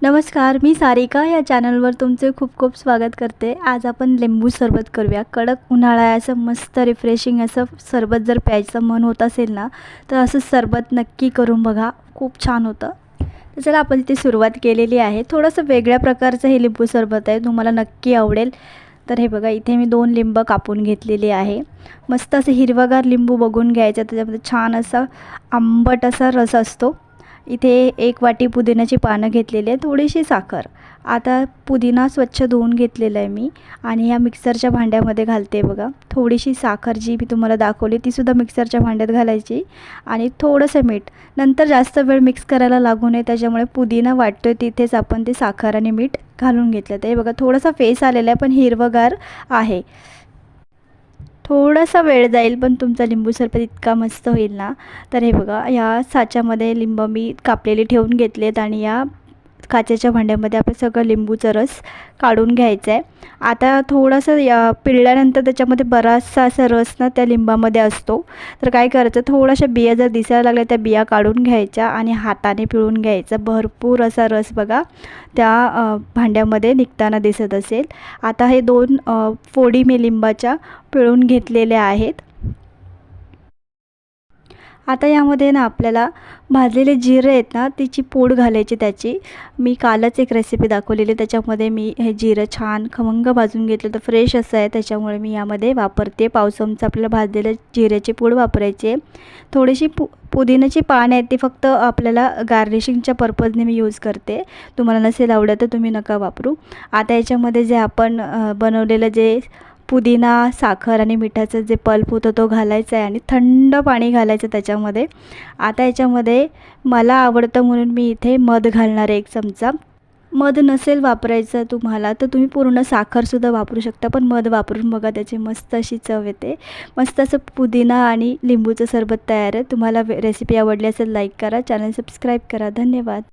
नमस्कार, मी सारिका या चॅनलवर तुमचे खूप खूप स्वागत करते। आज आपण लिंबू सरबत करूया। कडक उन्हाळा आहे, असं मस्त रिफ्रेशिंग असं सरबत जर प्यायचं मन होत असेल ना, तर असं सरबत नक्की करून बघा, खूप छान होतं। तर चला आपण इथे सुरुवात केलेली आहे। थोडंसं वेगळ्या प्रकारचं हे लिंबू सरबत आहे, तुम्हाला नक्की आवडेल। तर हे बघा, इथे मी 2 लिंब कापून घेतलेले आहे। मस्त असं हिरवागार लिंबू बघून घ्यायचं, त्याच्यामध्ये छान असा आंबट असा रस असतो। इथे 1 वाटी पुदिन्याची पानं घेतलेली आहे, थोडीशी साखर। आता पुदिना स्वच्छ धुवून घेतलेला आहे मी आणि या मिक्सरच्या भांड्यामध्ये घालते बघा। थोडीशी साखर जी मी तुम्हाला दाखवली ती सुद्धा मिक्सरच्या भांड्यात घालायची आणि थोडंसं मीठ। नंतर जास्त वेळ मिक्स करायला लागू नये, त्याच्यामुळे पुदिना वाटतोय तिथेच आपण ते साखर आणि मीठ घालून घेतलं। ते बघा थोडासा फेस आलेला आहे, पण हिरवगार आहे। थोडासा वेळ जाईल, पण तुमचा लिंबू सरबत इतका मस्त होईल ना। तर हे बघा, या साच्यामध्ये लिंब मी कापलेली ठेवून घेतलेत आणि या काचेच्या भांड्यामध्ये आपण सगळं लिंबूचा रस काढून घ्यायचा आहे। आता थोडंसं पिळल्यानंतर त्याच्यामध्ये बराचसा असा रस ना त्या लिंबामध्ये असतो। तर काय करायचं, थोड्याशा बिया जर दिसायला लागल्या त्या बिया काढून घ्यायच्या आणि हाताने पिळून घ्यायचा। भरपूर असा रस बघा त्या भांड्यामध्ये निघताना दिसत असेल। आता हे 2 फोडी मी लिंबाच्या पिळून घेतलेल्या आहेत। आता यामध्ये ना आपल्याला भाजलेले जिरे आहेत ना, त्याची पूड घालायची त्याची। मी कालच एक रेसिपी दाखवलेली, त्याच्यामध्ये मी हे जिरं छान खमंग भाजून घेतलं, तर फ्रेश असं आहे, त्याच्यामुळे मी यामध्ये वापरते। पाव चमचा आपल्याला भाजलेले जिऱ्याची पूड वापरायची आहे। थोडीशी पुदिन्याची पानं आहेत, ती फक्त आपल्याला गार्निशिंगच्या पर्पजने मी यूज करते। तुम्हाला नसेल आवडत तर तुम्ही नका वापरू। आता याच्यामध्ये जे आपण बनवलेलं जे पुदिना, साखर आणि मिठाचं जे पल्प होतं तो घालायचा आहे आणि थंड पाणी घालायचं त्याच्यामध्ये। आता याच्यामध्ये मला आवडतं म्हणून मी इथे मध घालणार आहे 1 चमचा। मध नसेल वापरायचं तुम्हाला तर तुम्ही पूर्ण साखरसुद्धा वापरू शकता, पण मध वापरून बघा, त्याची मस्त अशी चव येते। मस्त असं पुदिना आणि लिंबूचं सरबत तयार आहे। तुम्हाला रेसिपी आवडली असेल लाईक करा, चॅनल सबस्क्राईब करा। धन्यवाद।